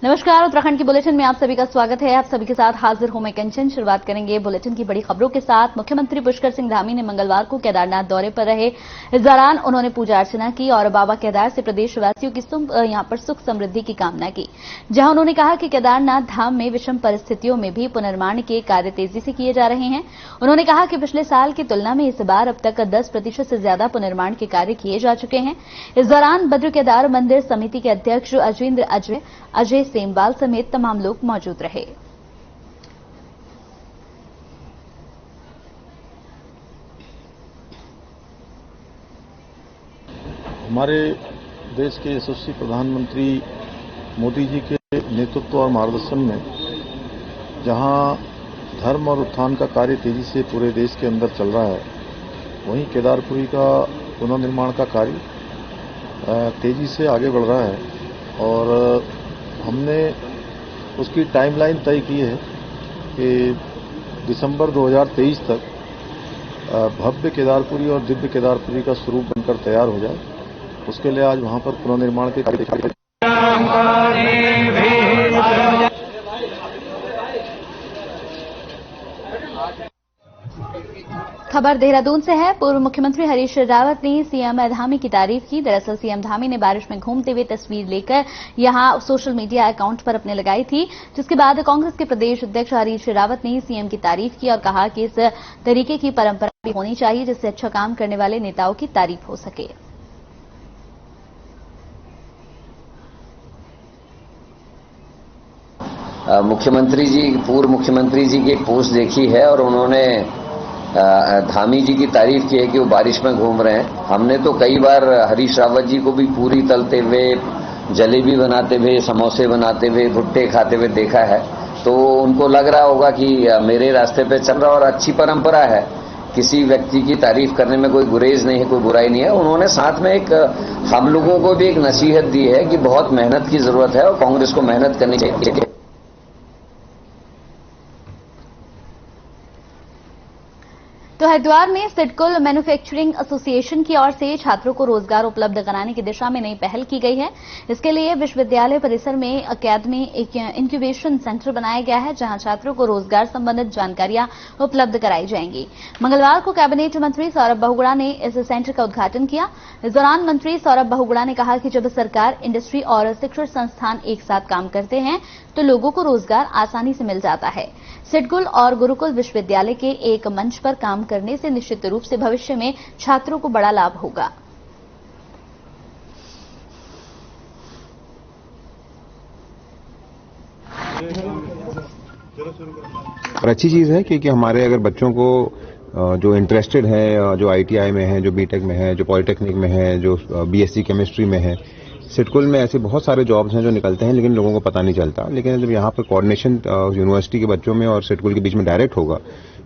नमस्कार, उत्तराखंड की बुलेटिन में आप सभी का स्वागत है। आप सभी के साथ हाजिर हूं मैं कंचन। शुरुआत करेंगे बुलेटिन की बड़ी खबरों के साथ। मुख्यमंत्री पुष्कर सिंह धामी ने मंगलवार को केदारनाथ दौरे पर रहे। इस दौरान उन्होंने पूजा अर्चना की और बाबा केदार से प्रदेशवासियों की यहां पर सुख समृद्धि की कामना की, जहां उन्होंने कहा कि केदारनाथ धाम में विषम परिस्थितियों में भी पुनर्निर्माण के कार्य तेजी से किए जा रहे हैं। उन्होंने कहा कि पिछले साल की तुलना में इस बार अब तक 10% से ज्यादा पुनर्निर्माण के कार्य किए जा चुके हैं। इस दौरान बद्र केदार मंदिर समिति के अध्यक्ष अजय सेमवाल समेत तमाम लोग मौजूद रहे। हमारे देश के यशस्वी प्रधानमंत्री मोदी जी के नेतृत्व और मार्गदर्शन में जहां धर्म और उत्थान का कार्य तेजी से पूरे देश के अंदर चल रहा है, वहीं केदारपुरी का पुनर्निर्माण का कार्य तेजी से आगे बढ़ रहा है और हमने उसकी टाइमलाइन तय की है कि दिसंबर 2023 तक भव्य केदारपुरी और दिव्य केदारपुरी का स्वरूप बनकर तैयार हो जाए। उसके लिए आज वहां पर पुनर्निर्माण के कार्य खबर देहरादून से है। पूर्व मुख्यमंत्री हरीश रावत ने सीएम धामी की तारीफ की। दरअसल सीएम धामी ने बारिश में घूमते हुए तस्वीर लेकर यहां सोशल मीडिया अकाउंट पर अपने लगाई थी, जिसके बाद कांग्रेस के प्रदेश अध्यक्ष हरीश रावत ने सीएम की तारीफ की और कहा कि इस तरीके की परंपरा भी होनी चाहिए जिससे अच्छा काम करने वाले नेताओं की तारीफ हो सके। पूर्व मुख्यमंत्री जी की एक पोस्ट देखी है और उन्होंने धामी जी की तारीफ की है कि वो बारिश में घूम रहे हैं। हमने तो कई बार हरीश रावत जी को भी पूरी तलते हुए, जलेबी बनाते हुए, समोसे बनाते हुए, भुट्टे खाते हुए देखा है, तो उनको लग रहा होगा कि मेरे रास्ते पे चल रहा और अच्छी परंपरा है। किसी व्यक्ति की तारीफ करने में कोई गुरेज नहीं है, कोई बुराई नहीं है। उन्होंने साथ में एक हम लोगों को भी एक नसीहत दी है कि बहुत मेहनत की जरूरत है और कांग्रेस को मेहनत करनी चाहिए। तो हरिद्वार में सिडकुल मैन्युफैक्चरिंग एसोसिएशन की ओर से छात्रों को रोजगार उपलब्ध कराने की दिशा में नई पहल की गई है। इसके लिए विश्वविद्यालय परिसर में अकादमी एक इंक्यूबेशन सेंटर बनाया गया है, जहां छात्रों को रोजगार संबंधित जानकारियां उपलब्ध कराई जाएंगी। मंगलवार को कैबिनेट मंत्री सौरभ बहुगुणा ने इस सेंटर का उद्घाटन किया। इस दौरान मंत्री सौरभ बहुगुणा ने कहा कि जब सरकार, इंडस्ट्री और शिक्षण संस्थान एक साथ काम करते हैं तो लोगों को रोजगार आसानी से मिल जाता है। सिडकुल और गुरुकुल विश्वविद्यालय के एक मंच पर काम करने से निश्चित रूप से भविष्य में छात्रों को बड़ा लाभ होगा। और अच्छी चीज है क्योंकि हमारे अगर बच्चों को जो इंटरेस्टेड है, जो आईटीआई में है, जो बीटेक में है, जो पॉलिटेक्निक में है, जो बीएससी केमिस्ट्री में है, सिडकुल में ऐसे बहुत सारे जॉब्स हैं जो निकलते हैं लेकिन लोगों को पता नहीं चलता। लेकिन जब यहाँ पर कोऑर्डिनेशन यूनिवर्सिटी के बच्चों में और सिडकुल के बीच में डायरेक्ट होगा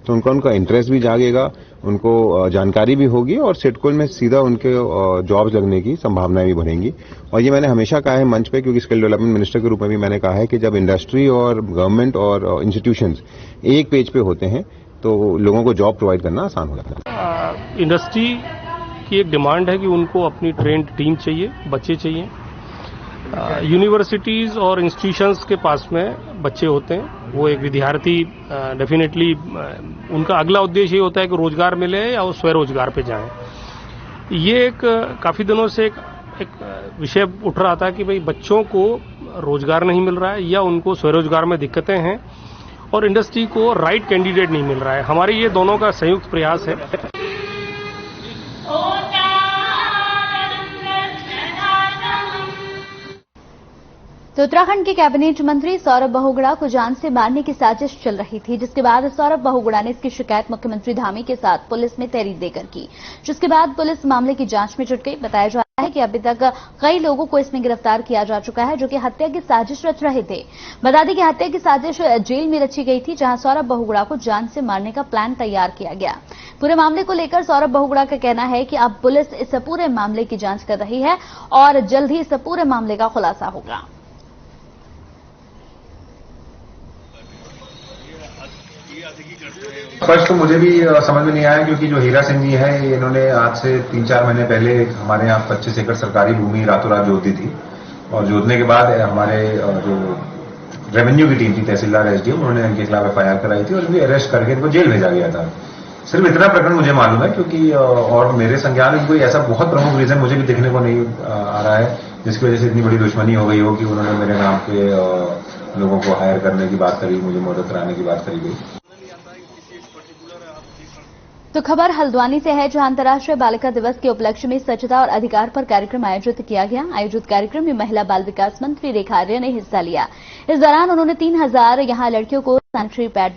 तो उनका इंटरेस्ट भी जागेगा, उनको जानकारी भी होगी और सिडकुल में सीधा उनके जॉब्स लगने की संभावनाएं भी बढ़ेंगी। और ये मैंने हमेशा कहा है मंच पे, क्योंकि स्किल डेवलपमेंट मिनिस्टर के रूप में भी मैंने कहा है कि जब इंडस्ट्री और गवर्नमेंट और इंस्टीट्यूशंस एक पेज पे होते हैं तो लोगों को जॉब प्रोवाइड करना आसान हो जाता है। इंडस्ट्री की एक डिमांड है कि उनको अपनी ट्रेंड टीम चाहिए, बच्चे चाहिए। यूनिवर्सिटीज और इंस्टीट्यूशंस के पास में बच्चे होते हैं, वो एक विद्यार्थी डेफिनेटली उनका अगला उद्देश्य ये होता है कि रोजगार मिले या वो स्वरोजगार पे जाएं। ये एक काफी दिनों से एक विषय उठ रहा था कि भाई बच्चों को रोजगार नहीं मिल रहा है या उनको स्वरोजगार में दिक्कतें हैं और इंडस्ट्री को राइट कैंडिडेट नहीं मिल रहा है। हमारे ये दोनों का संयुक्त प्रयास है। तो उत्तराखंड के कैबिनेट मंत्री सौरभ बहुगुणा को जान से मारने की साजिश चल रही थी, जिसके बाद सौरभ बहुगुणा ने इसकी शिकायत मुख्यमंत्री धामी के साथ पुलिस में तहरीर देकर की, जिसके बाद पुलिस मामले की जांच में जुट गई। बताया जा रहा है कि अभी तक कई लोगों को इसमें गिरफ्तार किया जा चुका है जो कि हत्या की साजिश रच रहे थे। बता दें कि हत्या की साजिश जेल में रची गई थी, जहां सौरभ बहुगुणा को जान से मारने का प्लान तैयार किया गया। पूरे मामले को लेकर सौरभ बहुगुणा का कहना है कि अब पुलिस इस पूरे मामले की जांच कर रही है और जल्द ही इस पूरे मामले का खुलासा होगा। फर्स्ट तो मुझे भी समझ में नहीं आया, क्योंकि जो हीरा सिंह जी हैं इन्होंने आज से 3-4 महीने पहले हमारे यहाँ 25 एकड़ सरकारी भूमि रातों रात जोत दी थी और जोतने के बाद हमारे जो रेवेन्यू की टीम थी, तहसीलदार एसडीएम, उन्होंने इनके खिलाफ एफआईआर कराई थी और इनको अरेस्ट करके इनको जेल भेजा गया था। सिर्फ इतना प्रकरण मुझे मालूम है, क्योंकि और मेरे संज्ञान में कोई ऐसा बहुत प्रमुख रीजन मुझे भी देखने को नहीं आ रहा है जिसकी वजह से इतनी बड़ी दुश्मनी हो गई हो कि उन्होंने मेरे नाम पे लोगों को हायर करने की बात करी, मुझे मदद कराने की बात करी गई। तो खबर हल्द्वानी से है, जहां अंतर्राष्ट्रीय बालिका दिवस के उपलक्ष्य में स्वच्छता और अधिकार पर कार्यक्रम आयोजित किया गया। आयोजित कार्यक्रम में महिला बाल विकास मंत्री रेखा आर्य ने हिस्सा लिया। इस दौरान उन्होंने 3000 यहां लड़कियों को सैनिटरी पैड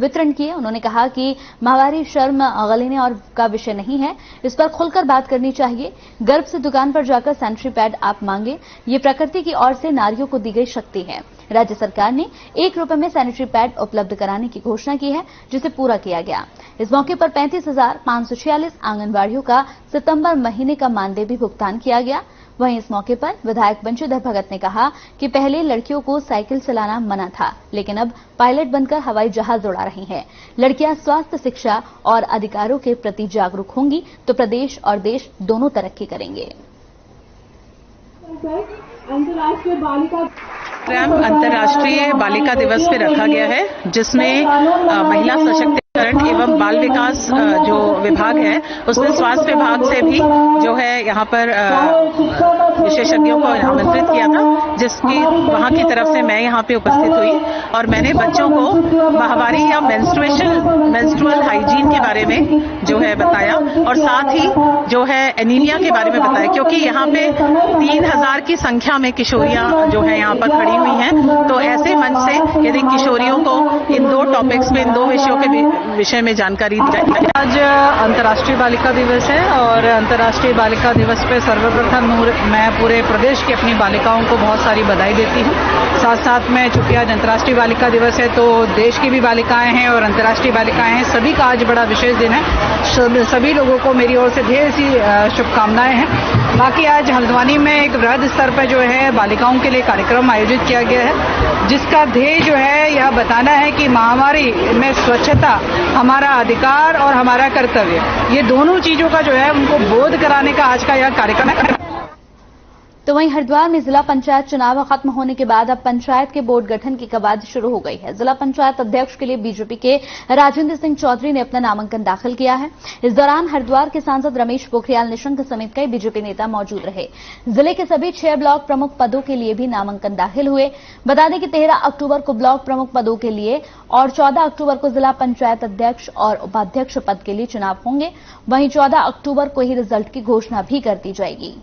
वितरण किए। उन्होंने कहा कि माहवारी शर्म गलेने और का विषय नहीं है, इस पर खुलकर बात करनी चाहिए। गर्भ से दुकान पर जाकर सैनिटरी पैड आप मांगे, ये प्रकृति की ओर से नारियों को दी गई शक्ति है। राज्य सरकार ने 1 रुपए में सैनिटरी पैड उपलब्ध कराने की घोषणा की है, जिसे पूरा किया गया। इस मौके पर 35,546 आंगनबाड़ियों का सितंबर महीने का मानदेय भी भुगतान किया गया। वहीं इस मौके पर विधायक बंशीधर भगत ने कहा कि पहले लड़कियों को साइकिल चलाना मना था, लेकिन अब पायलट बनकर हवाई जहाज उड़ा रही हैं। लड़कियां स्वास्थ्य, शिक्षा और अधिकारों के प्रति जागरूक होंगी तो प्रदेश और देश दोनों तरक्की करेंगे। अंतर्राष्ट्रीय बालिका दिवस पे रखा गया है, जिसमें महिला सशक्तिकरण एवं बाल विकास जो विभाग है उसने स्वास्थ्य विभाग से भी जो है यहाँ पर विशेषज्ञों को आमंत्रित किया था, जिसकी वहाँ की तरफ से मैं यहाँ पे उपस्थित हुई और मैंने बच्चों को माहवारी या मेंस्ट्रुअल हाइजीन के बारे में जो है बताया और साथ ही जो है एनीमिया के बारे में बताया, क्योंकि यहाँ पे 3000 की संख्या में किशोरियां जो है यहाँ पर खड़ी हुई हैं। तो ऐसे मंच से यदि किशोरियों को इन 2 टॉपिक्स में, इन 2 विषयों के विषय में जानकारी दी जाए। आज अंतर्राष्ट्रीय बालिका दिवस है और अंतर्राष्ट्रीय बालिका दिवस पे सर्वप्रथम मैं पूरे प्रदेश की अपनी बालिकाओं को बहुत सारी बधाई देती हूँ। साथ साथ में चूंकि आज अंतर्राष्ट्रीय बालिका दिवस है तो देश की भी बालिकाएं हैं और अंतर्राष्ट्रीय बालिकाएं हैं, सभी का आज बड़ा विशेष दिन है। सभी लोगों को मेरी ओर से ढेर सी शुभकामनाएं हैं। बाकी आज हल्द्वानी में एक वृहद स्तर पर जो है बालिकाओं के लिए कार्यक्रम आयोजित किया गया है, जिसका ध्येय जो है यह बताना है कि महामारी में स्वच्छता हमारा अधिकार और हमारा कर्तव्य, ये दोनों चीजों का जो है उनको बोध कराने का आज का यह कार्यक्रम है। तो वहीं हरिद्वार में जिला पंचायत चुनाव खत्म होने के बाद अब पंचायत के बोर्ड गठन की कवायद शुरू हो गई है। जिला पंचायत अध्यक्ष के लिए बीजेपी के राजेंद्र सिंह चौधरी ने अपना नामांकन दाखिल किया है। इस दौरान हरिद्वार के सांसद रमेश पोखरियाल निशंक समेत कई बीजेपी नेता मौजूद रहे। जिले के सभी 6 ब्लॉक प्रमुख पदों के लिए भी नामांकन दाखिल हुए। बता दें कि 13 अक्टूबर को ब्लॉक प्रमुख पदों के लिए और 14 अक्टूबर को जिला पंचायत अध्यक्ष और उपाध्यक्ष पद के लिए चुनाव होंगे। वहीं 14 अक्टूबर को ही रिजल्ट की घोषणा भी कर दी जाएगी।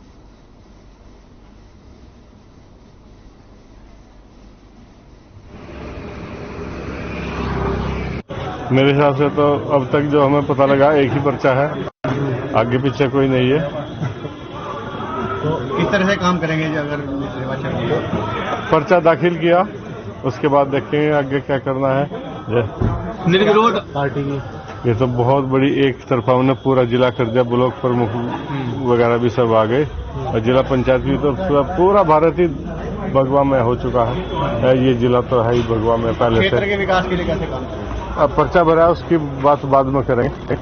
मेरे हिसाब से तो अब तक जो हमें पता लगा एक ही पर्चा है, आगे पीछे कोई नहीं है। तो किस तरह से काम करेंगे जो अगर निर्वाचन पर्चा दाखिल किया उसके बाद देखेंगे आगे क्या करना है। निर्विरोध पार्टी की ये तो बहुत बड़ी एक तरफा उन्हें पूरा जिला कर दिया, ब्लॉक प्रमुख वगैरह भी सब आ गए और जिला पंचायत भी तो पूरा भारत ही भगवा में हो चुका है। ये जिला तो है ही भगवा में पहले से। क्षेत्र के विकास के लिए कैसे काम करेंगे? अब पर्चा भरा उसकी बात बाद में करेंगे।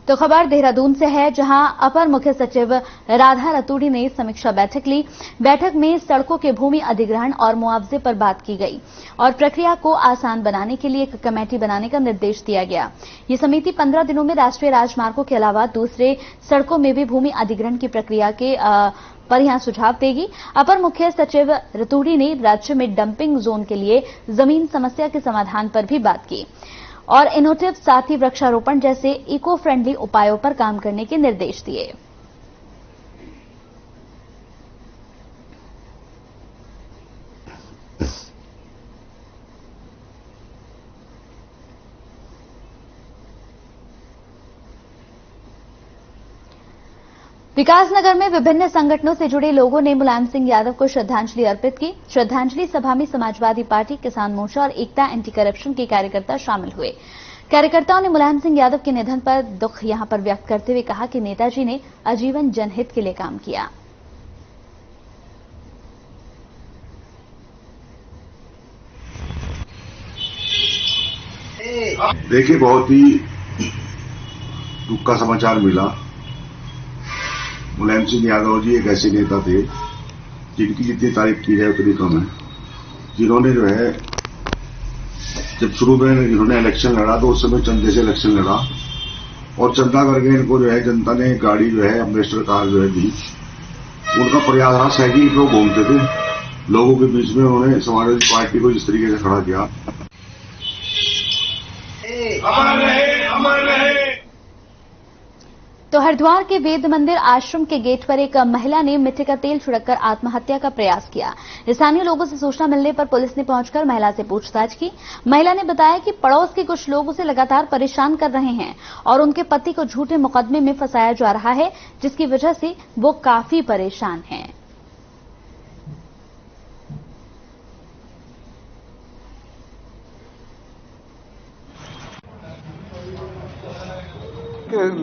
तो खबर देहरादून से है, जहां अपर मुख्य सचिव राधा रतूड़ी ने समीक्षा बैठक ली। बैठक में सड़कों के भूमि अधिग्रहण और मुआवजे पर बात की गई और प्रक्रिया को आसान बनाने के लिए एक कमेटी बनाने का निर्देश दिया गया। ये समिति 15 दिनों में राष्ट्रीय राजमार्गों के अलावा दूसरे सड़कों में भी भूमि अधिग्रहण की प्रक्रिया के पर यहां सुझाव देगी। अपर मुख्य सचिव रतूड़ी ने राज्य में डंपिंग जोन के लिए जमीन समस्या के समाधान पर भी बात की और इनोवेटिव साथ ही वृक्षारोपण जैसे इको फ्रेंडली उपायों पर काम करने के निर्देश दिए। विकासनगर में विभिन्न संगठनों से जुड़े लोगों ने मुलायम सिंह यादव को श्रद्धांजलि अर्पित की। श्रद्धांजलि सभा में समाजवादी पार्टी, किसान मोर्चा और एकता एंटी करप्शन के कार्यकर्ता शामिल हुए। कार्यकर्ताओं ने मुलायम सिंह यादव के निधन पर दुख यहां पर व्यक्त करते हुए कहा कि नेताजी ने आजीवन जनहित के लिए काम किया। देखिए, बहुत ही दुख का समाचार मिला। मुलायम सिंह यादव जी एक ऐसे नेता थे जिनकी जितनी तारीफ की जाए उतनी कम है, जिन्होंने जो है जब शुरू में इन्होंने इलेक्शन लड़ा तो उस समय चंदे से इलेक्शन लड़ा और चंदा करके इनको जो है जनता ने गाड़ी जो है अम्बेसडर कार जो है दी। उनका प्रयास रहा साइकिल पे घूमते थे लोगों के बीच में, उन्होंने समाजवादी पार्टी को जिस तरीके से खड़ा किया। अमर रहे, अमर रहे। तो हरिद्वार के वेद मंदिर आश्रम के गेट पर एक महिला ने मिट्टी का तेल छिड़ककर आत्महत्या का प्रयास किया। स्थानीय लोगों से सूचना मिलने पर पुलिस ने पहुंचकर महिला से पूछताछ की। महिला ने बताया कि पड़ोस के कुछ लोग उसे लगातार परेशान कर रहे हैं और उनके पति को झूठे मुकदमे में फंसाया जा रहा है, जिसकी वजह से वो काफी परेशान हैं।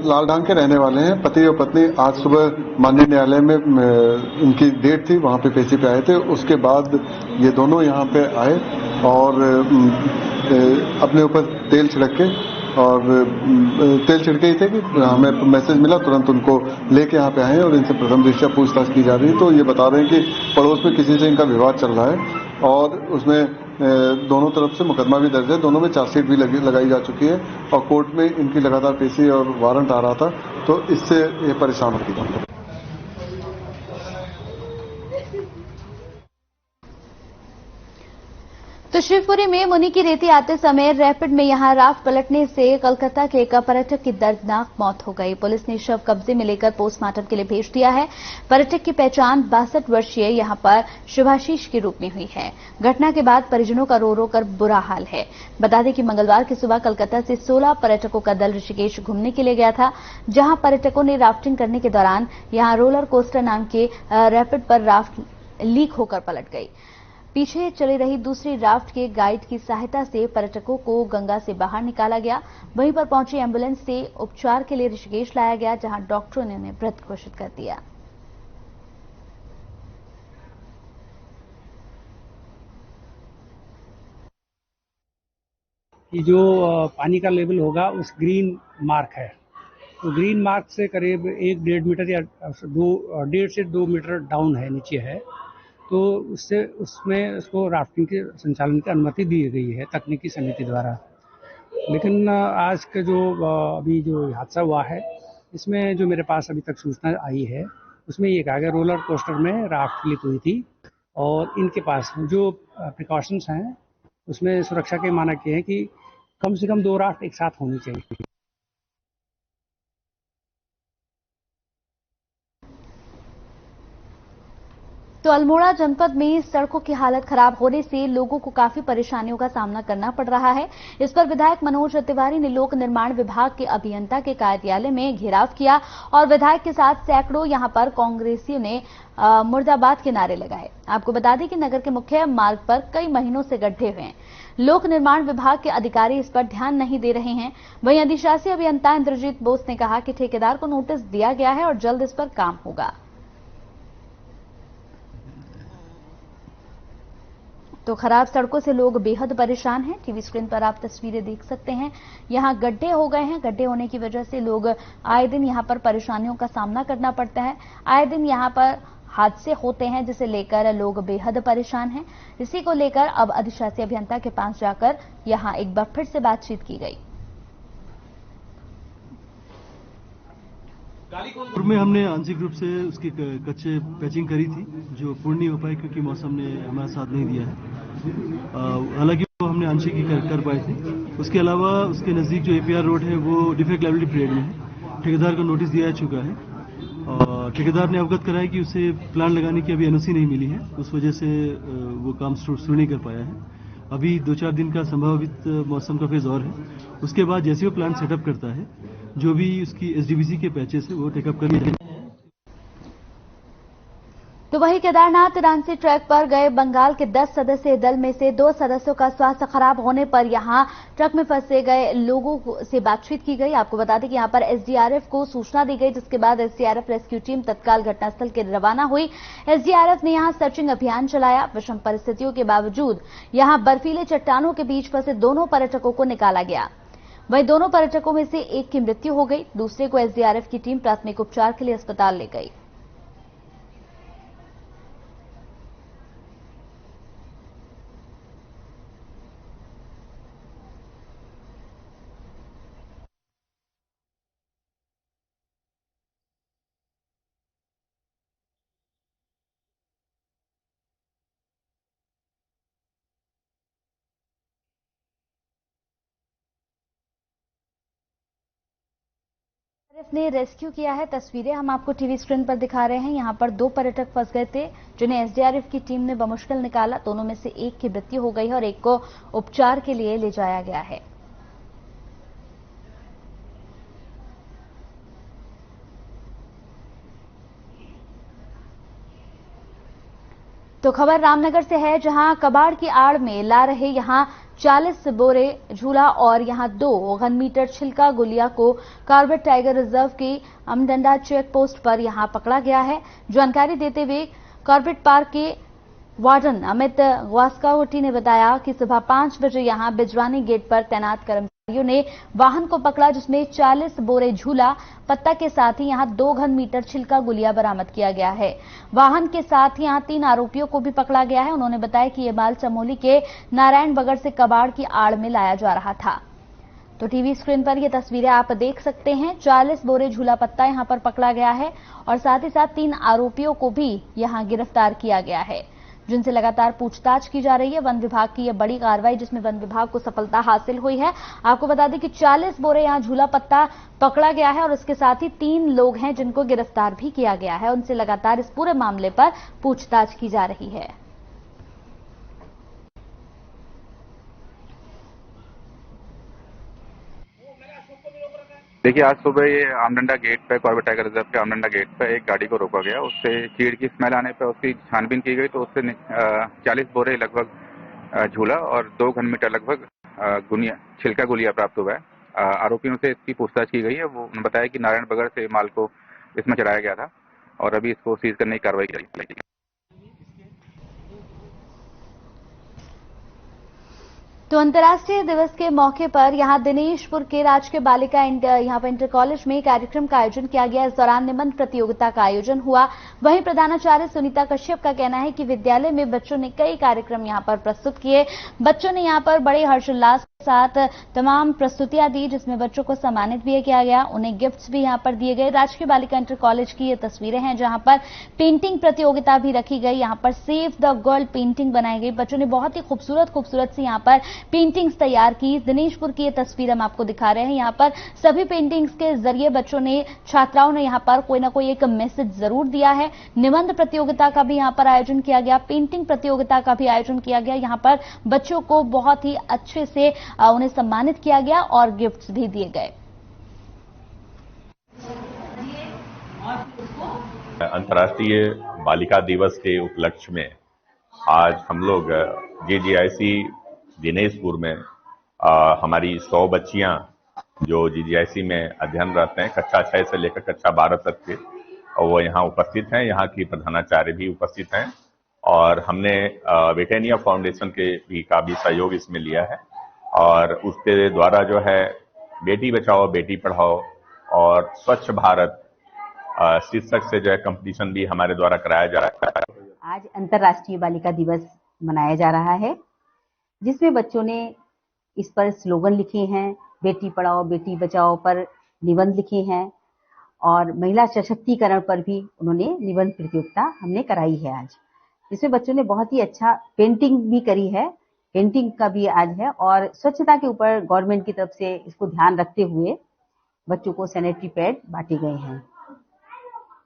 लालडांग के रहने वाले हैं। पति और पत्नी आज सुबह माननीय न्यायालय में उनकी डेट थी, वहां पे पेशी पे आए थे। उसके बाद ये दोनों यहाँ पे आए और अपने ऊपर तेल छिड़क के और तेल छिड़के ही थे कि हमें मैसेज मिला, तुरंत उनको लेके यहाँ पे आए और इनसे प्रथम दृष्टया पूछताछ की जा रही है। तो ये बता रहे हैं कि पड़ोस में किसी से इनका विवाद चल रहा है और उसमें दोनों तरफ से मुकदमा भी दर्ज है। दोनों में चार्जशीट भी लगाई जा चुकी है और कोर्ट में इनकी लगातार पेशी और वारंट आ रहा था, तो इससे ये परेशान होती थी। तो शिवपुरी में मुनि की रेती आते समय रैपिड में यहां राफ्ट पलटने से कोलकाता के एक पर्यटक की दर्दनाक मौत हो गई। पुलिस ने शव कब्जे में लेकर पोस्टमार्टम के लिए भेज दिया है। पर्यटक की पहचान 62 वर्षीय यहां पर शुभाशीष के रूप में हुई है। घटना के बाद परिजनों का रो रो कर बुरा हाल है। बता दें कि मंगलवार की सुबह कोलकाता से 16 पर्यटकों का दल ऋषिकेश घूमने के लिए गया था, जहां पर्यटकों ने राफ्टिंग करने के दौरान यहां रोलर कोस्टर नाम के रैपिड पर राफ्ट लीक होकर पलट गई। पीछे चली रही दूसरी राफ्ट के गाइड की सहायता से पर्यटकों को गंगा से बाहर निकाला गया। वहीं पर पहुंची एम्बुलेंस से उपचार के लिए ऋषिकेश लाया गया, जहां डॉक्टरों ने उन्हें मृत घोषित कर दिया। ये जो पानी का लेवल होगा उस ग्रीन मार्क है, तो ग्रीन मार्क से करीब 1-1.5 मीटर या 1.5 से 2 मीटर डाउन है, नीचे है। तो उसमें उसको राफ्टिंग के संचालन की अनुमति दी गई है तकनीकी समिति द्वारा। लेकिन आज का जो अभी जो हादसा हुआ है, इसमें जो मेरे पास अभी तक सूचना आई है उसमें ये कहा गया रोलर कोस्टर में राफ्ट स्लिप हुई थी और इनके पास जो प्रिकॉशंस हैं उसमें सुरक्षा के मानक ये है कि कम से कम 2 राफ्ट एक साथ होनी चाहिए। तो अल्मोड़ा जनपद में सड़कों की हालत खराब होने से लोगों को काफी परेशानियों का सामना करना पड़ रहा है। इस पर विधायक मनोज तिवारी ने लोक निर्माण विभाग के अभियंता के कार्यालय में घेराव किया और विधायक के साथ सैकड़ों यहां पर कांग्रेसियों ने मुर्दाबाद के नारे लगाए। आपको बता दें कि नगर के मुख्य मार्ग पर कई महीनों से गड्ढे हुए हैं। लोक निर्माण विभाग के अधिकारी इस पर ध्यान नहीं दे रहे हैं। वहीं अधिशासी अभियंता इंद्रजीत बोस ने कहा कि ठेकेदार को नोटिस दिया गया है और जल्द इस पर काम होगा। तो खराब सड़कों से लोग बेहद परेशान हैं। टीवी स्क्रीन पर आप तस्वीरें देख सकते हैं। यहां गड्ढे हो गए हैं। गड्ढे होने की वजह से लोग आए दिन यहां पर परेशानियों का सामना करना पड़ता है। आए दिन यहां पर हादसे होते हैं, जिसे लेकर लोग बेहद परेशान हैं। इसी को लेकर अब अधिशासी अभियंता के पास जाकर यहां एक बार फिर से बातचीत की गई। पूर्व में हमने आंशिक रूप से उसकी कच्चे पैचिंग करी थी, जो पूर्ण नहीं हो पाई क्योंकि मौसम ने हमारा साथ नहीं दिया है। हालांकि वो हमने आंशिक ही कर पाए थे। उसके अलावा उसके नजदीक जो एपीआर रोड है वो डिफेक्ट लायबिलिटी पीरियड में है। ठेकेदार को नोटिस दिया जा चुका है और ठेकेदार ने अवगत कराया कि उसे प्लान लगाने की अभी एनओसी नहीं मिली है, उस वजह से वो काम शुरू नहीं कर पाया है। अभी 2-4 दिन का संभावित मौसम का फेज और है। उसके बाद जैसे वो प्लान सेटअप करता है, जो भी उसकी एसडीबीसी के पैचेस है वो टेकअप कर लिया। तो वहीं केदारनाथ रांची ट्रैक पर गए बंगाल के 10 सदस्यीय दल में से 2 सदस्यों का स्वास्थ्य खराब होने पर यहां ट्रक में फंसे गए लोगों से बातचीत की गई। आपको बता दें कि यहां पर एसडीआरएफ को सूचना दी गई, जिसके बाद एसडीआरएफ रेस्क्यू टीम तत्काल घटनास्थल के रवाना हुई। एसडीआरएफ ने यहां सर्चिंग अभियान चलाया। विषम परिस्थितियों के बावजूद यहां बर्फीले चट्टानों के बीच फंसे दोनों पर्यटकों को निकाला गया। वहीं दोनों पर्यटकों में से एक की मृत्यु हो गई, दूसरे को एसडीआरएफ की टीम प्राथमिक उपचार के लिए अस्पताल ले गई। ने रेस्क्यू किया है। तस्वीरें हम आपको टीवी स्क्रीन पर दिखा रहे हैं। यहां पर 2 पर्यटक फंस गए थे जिन्हें एसडीआरएफ की टीम ने बमुश्किल निकाला। दोनों में से एक की मृत्यु हो गई है और एक को उपचार के लिए ले जाया गया है। तो खबर रामनगर से है, जहां कबाड़ की आड़ में ला रहे यहां 40 बोरे झूला और यहां 2 घन मीटर छिलका गुलिया को कॉर्बेट टाइगर रिजर्व की अमडंडा चेक पोस्ट पर यहां पकड़ा गया है। जानकारी देते हुए कॉर्बेट पार्क के वार्डन अमित वास्कावटी ने बताया कि सुबह 5 बजे यहां बिजवानी गेट पर तैनात कर्मचारियों ने वाहन को पकड़ा, जिसमें 40 बोरे झूला पत्ता के साथ ही यहां 2 घन मीटर छिलका गुलिया बरामद किया गया है। वाहन के साथ यहां 3 आरोपियों को भी पकड़ा गया है। उन्होंने बताया कि यह माल चमोली के नारायणबगड़ से कबाड़ की आड़ में लाया जा रहा था। तो टीवी स्क्रीन पर ये तस्वीरें आप देख सकते हैं। 40 बोरे झूला पत्ता यहां पर पकड़ा गया है और साथ ही साथ 3 आरोपियों को भी यहां गिरफ्तार किया गया है, जिनसे लगातार पूछताछ की जा रही है। वन विभाग की यह बड़ी कार्रवाई, जिसमें वन विभाग को सफलता हासिल हुई है। आपको बता दें कि 40 बोरे यहां झूला पत्ता पकड़ा गया है और इसके साथ ही 3 लोग हैं जिनको गिरफ्तार भी किया गया है। उनसे लगातार इस पूरे मामले पर पूछताछ की जा रही है। देखिए, आज सुबह ये आमडंडा गेट पे, कॉर्बेट टाइगर रिजर्व के आमडंडा गेट पे एक गाड़ी को रोका गया। उससे चीड़ की स्मेल आने पर उसकी छानबीन की गई तो उससे 40 बोरे लगभग झूला और 2 घन मीटर लगभग छिलका गुलिया प्राप्त हुआ है। आरोपियों से इसकी पूछताछ की गई है। वो उन्होंने बताया कि नारायणबगड़ से माल को इसमें चढ़ाया गया था और अभी इसको सीज करने की कार्रवाई की गई। तो अंतर्राष्ट्रीय दिवस के मौके पर यहां दिनेशपुर के राजकीय बालिका यहां पर इंटर कॉलेज में कार्यक्रम का आयोजन किया गया। इस दौरान निबंध प्रतियोगिता का आयोजन हुआ। वहीं प्रधानाचार्य सुनीता कश्यप का कहना है कि विद्यालय में बच्चों ने कई कार्यक्रम यहां पर प्रस्तुत किए। बच्चों ने यहां पर बड़े हर्षोल्लास के साथ तमाम प्रस्तुतियां दी, जिसमें बच्चों को सम्मानित भी किया गया। उन्हें गिफ्ट्स भी यहां पर दिए गए। राजकीय बालिका इंटर कॉलेज की ये तस्वीरें हैं, जहां पर पेंटिंग प्रतियोगिता भी रखी गई। यहां पर सेव द गर्ल पेंटिंग बनाई गई। बच्चों ने बहुत ही खूबसूरत सी यहां पर पेंटिंग्स तैयार की। दिनेशपुर की ये तस्वीर हम आपको दिखा रहे हैं। यहां पर सभी पेंटिंग्स के जरिए बच्चों ने, छात्राओं ने यहां पर कोई ना कोई एक मैसेज जरूर दिया है। निबंध प्रतियोगिता का भी यहां पर आयोजन किया गया, पेंटिंग प्रतियोगिता का भी आयोजन किया गया। यहां पर बच्चों को बहुत ही अच्छे से उन्हें सम्मानित किया गया और गिफ्ट्स भी दिए गए। अंतर्राष्ट्रीय बालिका दिवस के उपलक्ष्य में आज हम लोग जीजीआईसी दिनेशपुर में हमारी 100 बच्चियां जो जीजीआईसी में अध्ययनरत हैं, कक्षा 6 से लेकर कक्षा 12 तक के, और वो यहाँ उपस्थित हैं। यहाँ की प्रधानाचार्य भी उपस्थित हैं और हमने वेटेनिया फाउंडेशन के भी का भी सहयोग इसमें लिया है और उसके द्वारा जो है बेटी बचाओ बेटी पढ़ाओ और स्वच्छ भारत शीर्षक से जो है कंपटीशन भी हमारे द्वारा कराया जा रहा है। आज अंतर्राष्ट्रीय बालिका दिवस मनाया जा रहा है, जिसमें बच्चों ने इस पर स्लोगन लिखे हैं। बेटी पढ़ाओ बेटी बचाओ पर निबंध लिखे हैं और महिला सशक्तिकरण पर भी उन्होंने निबंध प्रतियोगिता हमने कराई है आज। इसमें बच्चों ने बहुत ही अच्छा पेंटिंग भी करी है, पेंटिंग का भी आज है और स्वच्छता के ऊपर गवर्नमेंट की तरफ से इसको ध्यान रखते हुए बच्चों को सैनिटरी पैड बांटे गए हैं,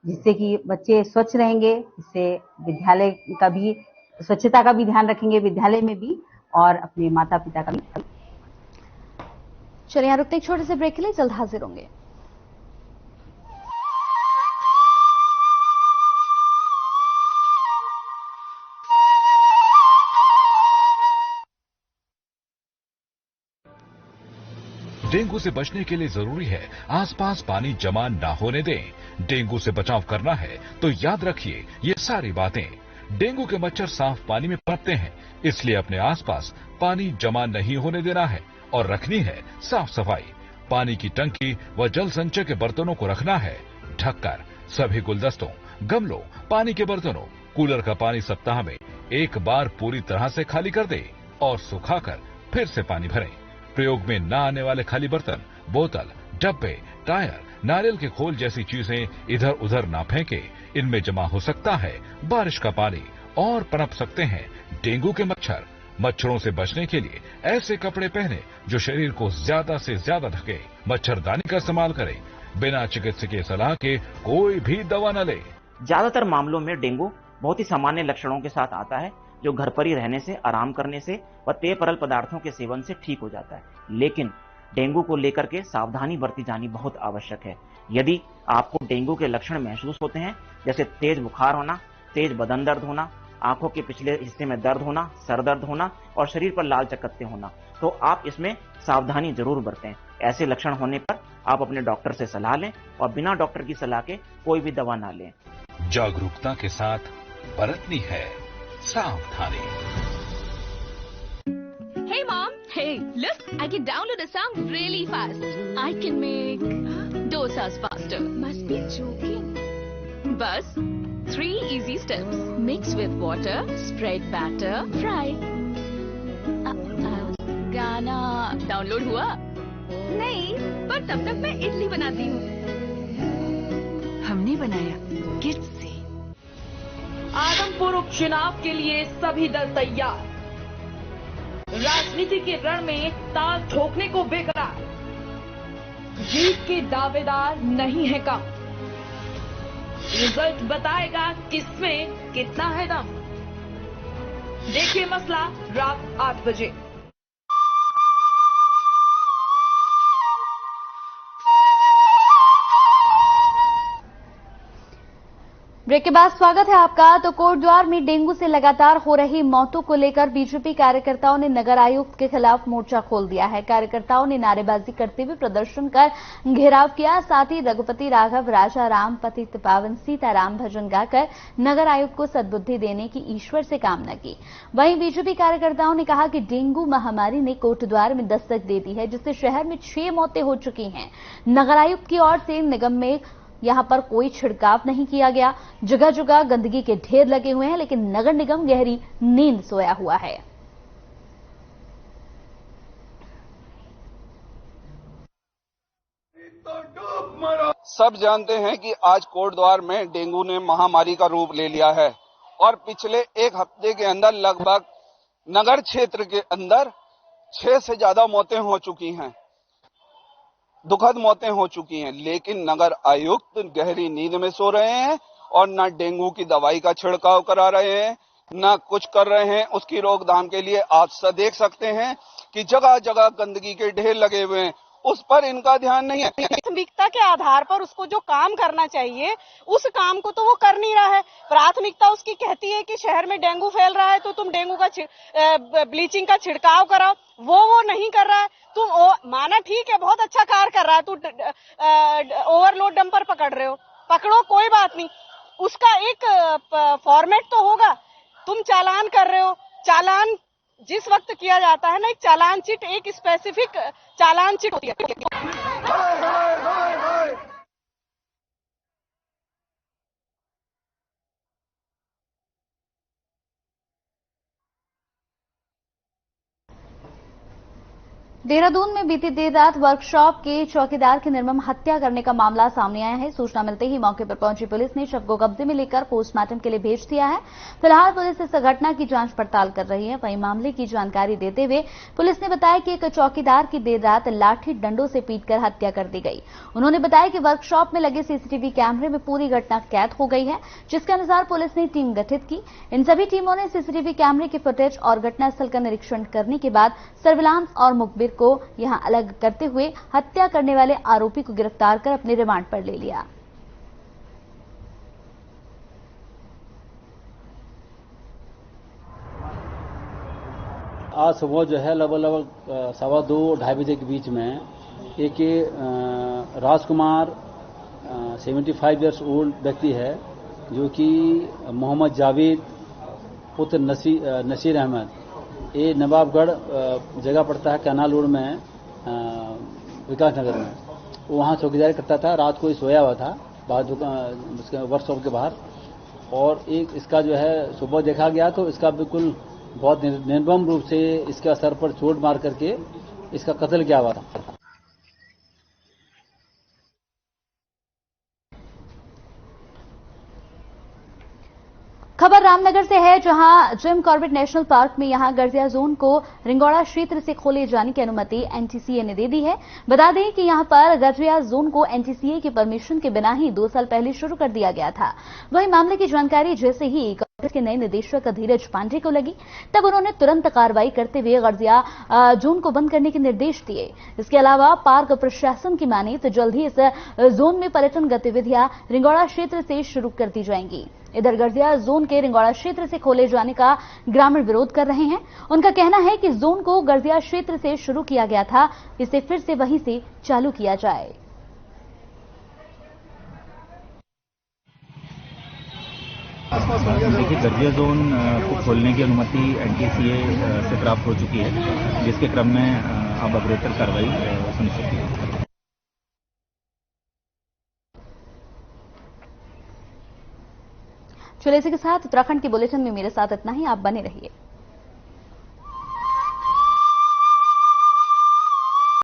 जिससे कि बच्चे स्वच्छ रहेंगे। इससे विद्यालय का भी स्वच्छता का भी ध्यान रखेंगे, विद्यालय में भी, और अपने माता पिता का भी। चलिए यहाँ रुकते एक छोटे से ब्रेक के लिए, जल्द हाजिर होंगे। डेंगू से बचने के लिए जरूरी है आसपास पानी जमा ना होने दें। डेंगू से बचाव करना है तो याद रखिए ये सारी बातें। डेंगू के मच्छर साफ पानी में पनपते हैं, इसलिए अपने आसपास पानी जमा नहीं होने देना है और रखनी है साफ सफाई। पानी की टंकी व जल संचय के बर्तनों को रखना है ढककर। सभी गुलदस्तों, गमलों, पानी के बर्तनों, कूलर का पानी सप्ताह में एक बार पूरी तरह से खाली कर दें और सुखाकर फिर से पानी भरें। प्रयोग में न आने वाले खाली बर्तन, बोतल, डब्बे, टायर, नारियल के खोल जैसी चीजें इधर उधर ना फेंके। इनमें जमा हो सकता है बारिश का पानी और पनप सकते हैं डेंगू के मच्छर। मच्छरों से बचने के लिए ऐसे कपड़े पहने जो शरीर को ज्यादा से ज्यादा ढके। मच्छरदानी का इस्तेमाल करें। बिना चिकित्सकीय सलाह के कोई भी दवा न ले। ज्यादातर मामलों में डेंगू बहुत ही सामान्य लक्षणों के साथ आता है, जो घर पर ही रहने से, आराम करने से व पेय तरल पदार्थों के सेवन से ठीक हो जाता है। लेकिन डेंगू को लेकर के सावधानी बरती जानी बहुत आवश्यक है। यदि आपको डेंगू के लक्षण महसूस होते हैं, जैसे तेज बुखार होना, तेज बदन दर्द होना, आंखों के पिछले हिस्से में दर्द होना, सर दर्द होना और शरीर पर लाल चकत्ते होना, तो आप इसमें सावधानी जरूर बरतें। ऐसे लक्षण होने पर आप अपने डॉक्टर से सलाह लें और बिना डॉक्टर की सलाह के कोई भी दवा ना लें। जागरूकता के साथ बरतनी है सावधानी। Hey mom, hey, look, I can download a song really fast. I can make dosas faster. Must be joking. Bus, 3 easy steps. Mix with water, spread batter, fry. गाना डाउनलोड हुआ? नहीं, पर तब तक मैं इडली बनाती हूँ। हमने बनाया किड्स से। आदमपुर उपचुनाव के लिए सभी दल तैयार। राजनीति के रण में ताल ठोकने को बेकरार। जीत के दावेदार नहीं है कम। रिजल्ट बताएगा किसमें कितना है दम। देखिए मसला रात 8 बजे। ब्रेक के बाद स्वागत है आपका। तो कोटद्वार में डेंगू से लगातार हो रही मौतों को लेकर बीजेपी कार्यकर्ताओं ने नगर आयुक्त के खिलाफ मोर्चा खोल दिया है। कार्यकर्ताओं ने नारेबाजी करते हुए प्रदर्शन कर घेराव किया। साथ ही रघुपति राघव, राजा राम, पतित पावन सीताराम भजन गाकर नगर आयुक्त को सद्बुद्धि देने की ईश्वर से कामना की। वहीं बीजेपी कार्यकर्ताओं ने कहा कि डेंगू महामारी ने कोटद्वार में दस्तक दे दी है, जिससे शहर में 6 मौतें हो चुकी हैं। नगर आयुक्त की ओर से निगम में यहां पर कोई छिड़काव नहीं किया गया। जगह जगह गंदगी के ढेर लगे हुए हैं, लेकिन नगर निगम गहरी नींद सोया हुआ है। सब जानते हैं कि आज कोटद्वार में डेंगू ने महामारी का रूप ले लिया है और पिछले 1 हफ्ते के अंदर लगभग नगर क्षेत्र के अंदर 6 से ज्यादा मौतें हो चुकी हैं, दुखद मौतें हो चुकी हैं। लेकिन नगर आयुक्त गहरी नींद में सो रहे हैं और न डेंगू की दवाई का छिड़काव करा रहे हैं, न कुछ कर रहे हैं उसकी रोकथाम के लिए। आप देख सकते हैं कि जगह जगह गंदगी के ढेर लगे हुए हैं, उस पर इनका ध्यान नहीं है। प्राथमिकता के आधार पर उसको जो काम करना चाहिए उस काम को तो वो कर नहीं रहा है। प्राथमिकता उसकी कहती है कि शहर में डेंगू फैल रहा है तो तुम डेंगू का ब्लीचिंग का छिड़काव कराओ, वो नहीं कर रहा है। तुम माना ठीक है, बहुत अच्छा कार्य कर रहा है, तू ओवरलोड डंपर पकड़ रहे हो, पकड़ो, कोई बात नहीं, उसका एक फॉर्मेट तो होगा। तुम चालान कर रहे हो, चालान जिस वक्त किया जाता है ना, एक चालान चिट, एक स्पेसिफिक चालान चिट होती है। देहरादून में बीती देर रात वर्कशॉप के चौकीदार की निर्मम हत्या करने का मामला सामने आया है। सूचना मिलते ही मौके पर पहुंची पुलिस ने शव को कब्जे में लेकर पोस्टमार्टम के लिए भेज दिया है। फिलहाल पुलिस इस घटना की जांच पड़ताल कर रही है। वहीं मामले की जानकारी देते हुए पुलिस ने बताया कि एक चौकीदार की देर रात लाठी डंडों से पीटकर हत्या कर दी गई। उन्होंने बताया कि वर्कशॉप में लगे सीसीटीवी कैमरे में पूरी घटना कैद हो गई है, जिसके अनुसार पुलिस ने टीम गठित की। इन सभी टीमों ने सीसीटीवी कैमरे की फुटेज और घटनास्थल का निरीक्षण करने के बाद सर्विलांस और मुखबिर को यहां अलग करते हुए हत्या करने वाले आरोपी को गिरफ्तार कर अपने रिमांड पर ले लिया। आज सुबह जो है लगभग 2:15 बजे के बीच में एक राजकुमार 75 ईयर्स ओल्ड व्यक्ति है, जो कि मोहम्मद जावेद पुत्र नसीर अहमद, ये नवाबगढ़ जगह पड़ता है कैनाल रोड में, विकास नगर में, वहाँ चौकीदारी करता था। रात को ही सोया हुआ था बाहर उसके वर्कशॉप के बाहर, और एक इसका जो है सुबह देखा गया तो इसका बिल्कुल बहुत निर्मम रूप से इसके असर पर चोट मार करके इसका कत्ल किया हुआ था। खबर रामनगर से है, जहां जिम कॉर्बेट नेशनल पार्क में यहां गर्जिया जोन को रिंगौड़ा क्षेत्र से खोले जाने की अनुमति एनटीसीए ने दे दी है। बता दें कि यहां पर गर्जिया जोन को एनटीसीए की परमिशन के बिना ही 2 साल पहले शुरू कर दिया गया था। वहीं मामले की जानकारी जैसे ही कांग्रेस के नए निदेशक धीरज पांडे को लगी, तब उन्होंने तुरंत कार्रवाई करते हुए गर्जिया जोन को बंद करने के निर्देश दिए। इसके अलावा पार्क प्रशासन की माने तो जल्द ही इस जोन में पर्यटन गतिविधियां रिंगौड़ा क्षेत्र से शुरू कर दी जाएंगी। इधर गर्जिया जोन के रिंगौड़ा क्षेत्र से खोले जाने का ग्रामीण विरोध कर रहे हैं। उनका कहना है कि जोन को गर्जिया क्षेत्र से शुरू किया गया था, इसे फिर से वहीं से चालू किया जाए। देखिए, गर्जिया जोन को खोलने की अनुमति एनटीसीए से प्राप्त हो चुकी है, जिसके क्रम में अब अग्रेतर कार्रवाई सुनिश्चित की। चलिए इसी के साथ उत्तराखंड के बुलेटिन में मेरे साथ इतना ही। आप बने रहिए।